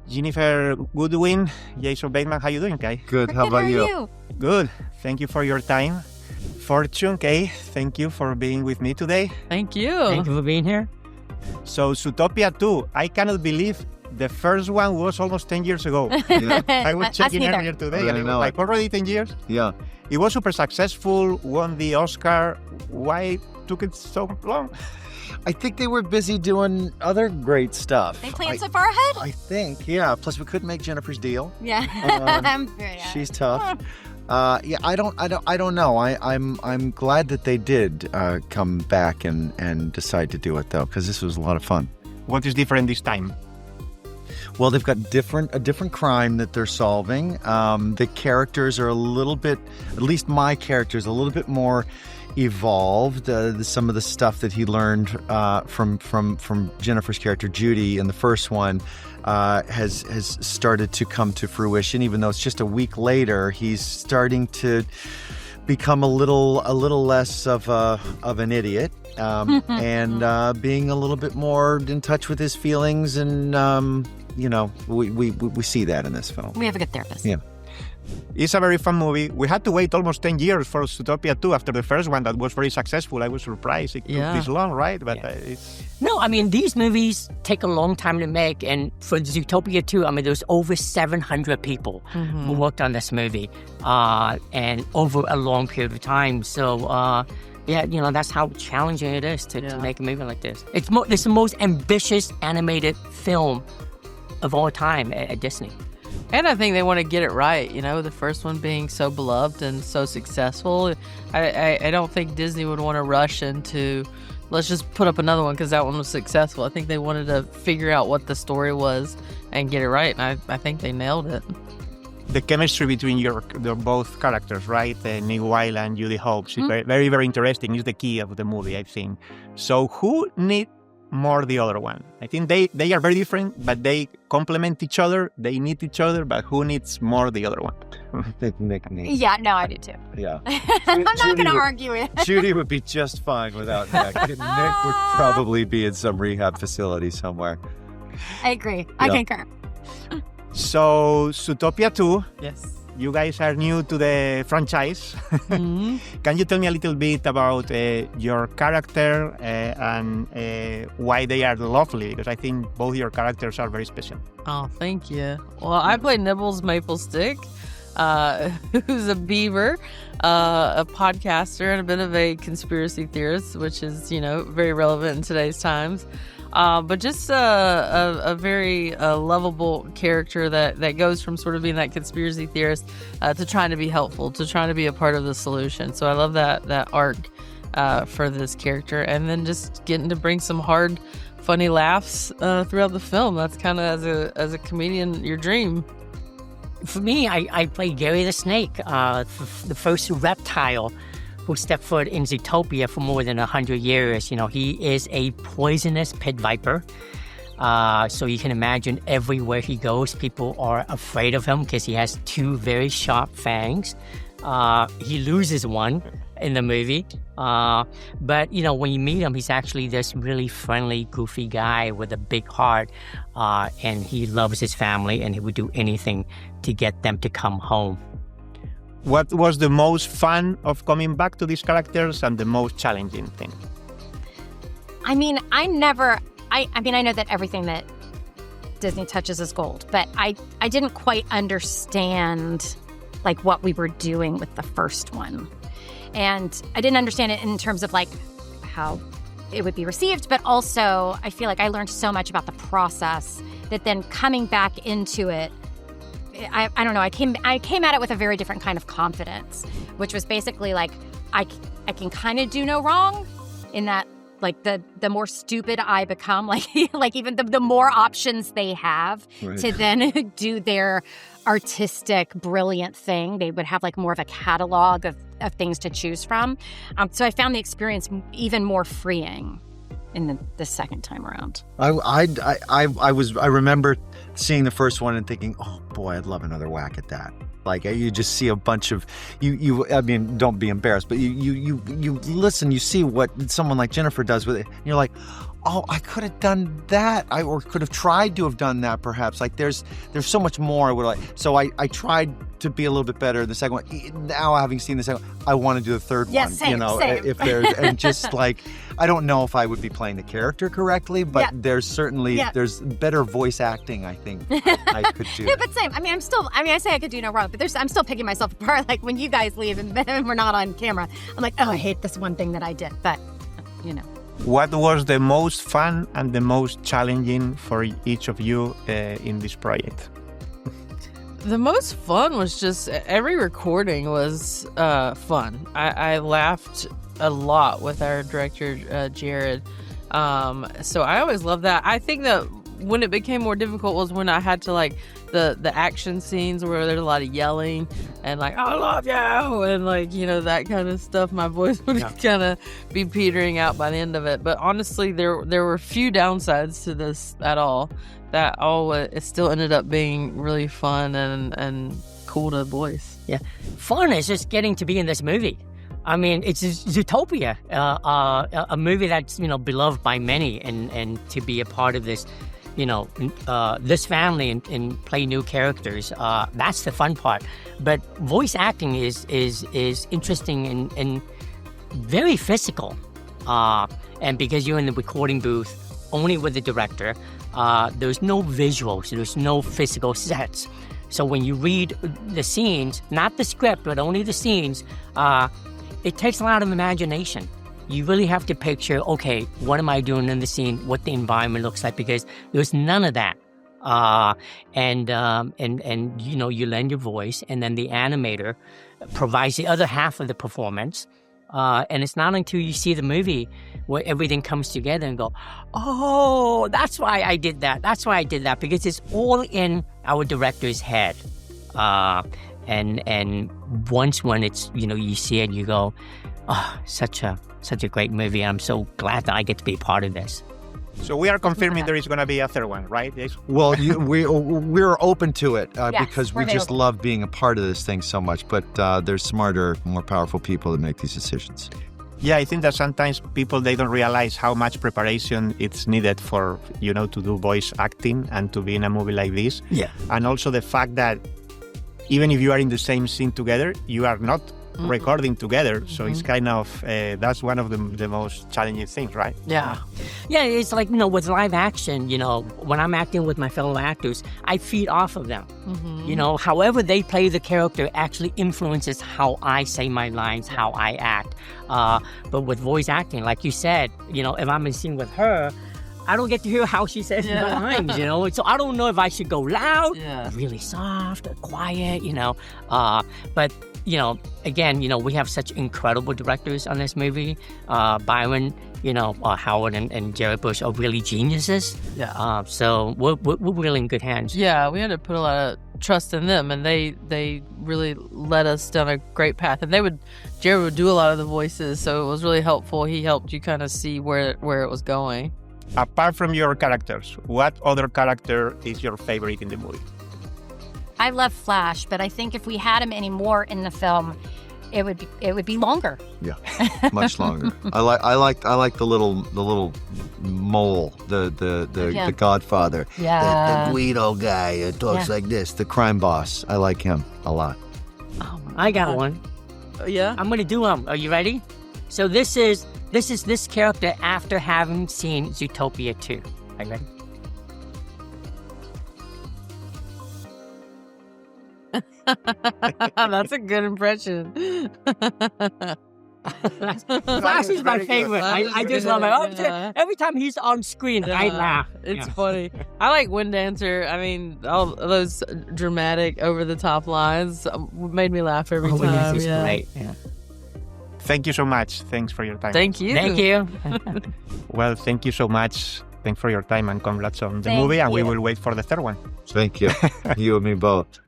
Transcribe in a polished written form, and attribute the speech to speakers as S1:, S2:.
S1: Jennifer Goodwin, Jason Bateman, how you doing, Kay?
S2: Good. How about you?
S1: Good. Thank you for your time. Fortune, Kay, thank you for being with me today.
S3: Thank you.
S4: Thank you for being here.
S1: So, Zootopia 2, I cannot believe the first one was almost 10 years ago.
S2: Yeah.
S1: I was checking
S5: neither.
S1: earlier today,
S2: I
S1: and it was
S2: know
S1: like
S2: it.
S1: already 10 years.
S2: Yeah.
S1: It was super successful, won the Oscar. Why took it so long?
S2: I think they were busy doing other great stuff.
S5: They planned so far ahead?
S2: I think, yeah. Plus, we couldn't make Jennifer's deal.
S5: Yeah. Yeah.
S2: She's tough. Yeah, I don't know. I'm glad that they did come back and decide to do it though, because this was a lot of fun.
S1: What is different this time?
S2: Well, they've got a different crime that they're solving. The characters are a little bit, at least my character is a little bit more evolved. Some of the stuff that he learned from Jennifer's character Judy in the first one has started to come to fruition. Even though it's just a week later, he's starting to become a little less of an idiot, and being a little bit more in touch with his feelings, and we see that in this film.
S5: We have a good therapist.
S2: Yeah.
S1: It's a very fun movie. We had to wait almost 10 years for Zootopia 2 after the first one that was very successful. I was surprised it took this long, right? But it's...
S4: No, I mean, these movies take a long time to make. And for Zootopia 2, I mean, there's over 700 people who worked on this movie and over a long period of time. So, yeah, that's how challenging it is to make a movie like this. It's the most ambitious animated film of all time at Disney.
S3: And I think they want to get it right, the first one being so beloved and so successful. I don't think Disney would want to rush into, let's just put up another one because that one was successful. I think they wanted to figure out what the story was and get it right, and I think they nailed it.
S1: The chemistry between the both characters, right? Nick Wilde and Judy Hopps is very, very, very interesting. It's the key of the movie, I think. So who needs more the other one? I think they are very different, but they complement each other. They need each other, but who needs more the other one?
S2: I think Nick needs.
S5: Yeah, no, I do too.
S2: Yeah.
S5: I'm not going to argue it.
S2: Judy would be just fine without Nick. Nick would probably be in some rehab facility somewhere.
S5: I agree. I concur.
S1: So, Zootopia 2.
S3: Yes.
S1: You guys are new to the franchise. Can you tell me a little bit about your character and why they are lovely? Because I think both your characters are very special.
S3: Oh, thank you. Well, I play Nibbles Maple Stick, who's a beaver, a podcaster, and a bit of a conspiracy theorist, which is, very relevant in today's times. But just a very lovable character that goes from sort of being that conspiracy theorist to trying to be helpful, to trying to be a part of the solution. So I love that arc for this character. And then just getting to bring some hard, funny laughs throughout the film. That's kind of, as a comedian, your dream.
S4: For me, I play Gary the Snake, the first reptile who stepped foot in Zootopia for more than 100 years. He is a poisonous pit viper. So you can imagine everywhere he goes, people are afraid of him because he has two very sharp fangs. He loses one in the movie. But, when you meet him, he's actually this really friendly, goofy guy with a big heart. And he loves his family, and he would do anything to get them to come home.
S1: What was the most fun of coming back to these characters and the most challenging thing?
S5: I mean, I know that everything that Disney touches is gold, but I didn't quite understand like what we were doing with the first one. And I didn't understand it in terms of like how it would be received, but also I feel like I learned so much about the process that then coming back into it, I don't know, I came at it with a very different kind of confidence, which was basically like I can kind of do no wrong, in that like the more stupid I become, like even the more options they have to then do their artistic brilliant thing, they would have like more of a catalog of things to choose from. So I found the experience even more freeing in the second time around.
S2: I remember seeing the first one and thinking, oh boy, I'd love another whack at that. Like you just see a bunch of I mean, don't be embarrassed, but you listen, you see what someone like Jennifer does with it, and you're like, oh, I could have done that. Or could have tried to have done that perhaps. Like there's so much more I would like. So I tried to be a little bit better the second one. Now having seen the second one, I want to do the third one.
S5: Same.
S2: If there's, and just like, I don't know if I would be playing the character correctly, but there's certainly, there's better voice acting, I think I could do.
S5: Yeah, but same. I mean, I say I could do no wrong, but I'm still picking myself apart. Like when you guys leave and we're not on camera, I'm like, oh, I hate this one thing that I did. But,
S1: What was the most fun and the most challenging for each of you in this project?
S3: The most fun was just every recording was fun. I laughed a lot with our director, Jared. So I always loved that. I think that when it became more difficult was when I had to like the action scenes where there's a lot of yelling and like, I love you, and like, that kind of stuff. My voice would kind of be petering out by the end of it. But honestly, there were few downsides to this at all. That it still ended up being really fun and cool to voice.
S4: Yeah, fun is just getting to be in this movie. I mean, it's Zootopia, a movie that's beloved by many, and to be a part of this, this family and play new characters. That's the fun part. But voice acting is interesting and very physical. And because you're in the recording booth only with the director. There's no visuals, there's no physical sets. So when you read the scenes, not the script, but only the scenes, it takes a lot of imagination. You really have to picture, okay, what am I doing in the scene, what the environment looks like, because there's none of that. And you lend your voice, and then the animator provides the other half of the performance. And it's not until you see the movie where everything comes together and go, oh, that's why I did that. That's why I did that, because it's all in our director's head. And once when it's, you see it, you go, oh, such a great movie. I'm so glad that I get to be a part of this.
S1: So we are confirming there is going to be a third one, right? Yes.
S2: Well, we're open to it because we just
S5: available.
S2: love being a part of this thing so much. But there's smarter, more powerful people that make these decisions.
S1: Yeah, I think that sometimes people, they don't realize how much preparation it's needed for, to do voice acting and to be in a movie like this.
S4: Yeah.
S1: And also the fact that even if you are in the same scene together, you are not recording together. So it's kind of, that's one of the most challenging things, right?
S4: Yeah. Yeah, it's like, with live action, when I'm acting with my fellow actors, I feed off of them. However they play the character actually influences how I say my lines, how I act. But with voice acting, like you said, if I'm in scene with her, I don't get to hear how she says her lines, So I don't know if I should go loud, really soft, or quiet, But, again, we have such incredible directors on this movie. Byron, Howard and Jared Bush are really geniuses.
S3: Yeah.
S4: So we're really in good hands.
S3: Yeah, we had to put a lot of trust in them, and they really led us down a great path. And Jared would do a lot of the voices, so it was really helpful. He helped you kind of see where it was going.
S1: Apart from your characters, what other character is your favorite in the movie?
S5: I love Flash, but I think if we had him anymore in the film, it would be longer.
S2: Yeah, much longer. I like the little mole, the Godfather, the Guido guy who talks like this, the crime boss. I like him a lot.
S4: I got one.
S3: Yeah?
S4: I'm gonna do them. Are you ready? So this is this character after having seen Zootopia 2. Are you ready?
S3: That's a good impression.
S4: Flash is my favorite. I just love it.
S3: Yeah.
S4: Every time he's on screen, I laugh.
S3: It's funny. I like Wind Dancer. I mean, all those dramatic, over-the-top lines made me laugh every time.
S4: This is great. Yeah.
S1: Thank you so much. Thanks for your time.
S3: Thank you.
S4: Thank you.
S1: Well, thank you so much. Thanks for your time and congrats on the
S5: Thank
S1: movie. And we
S5: you.
S1: will wait for the third one.
S2: Thank you. You and me both.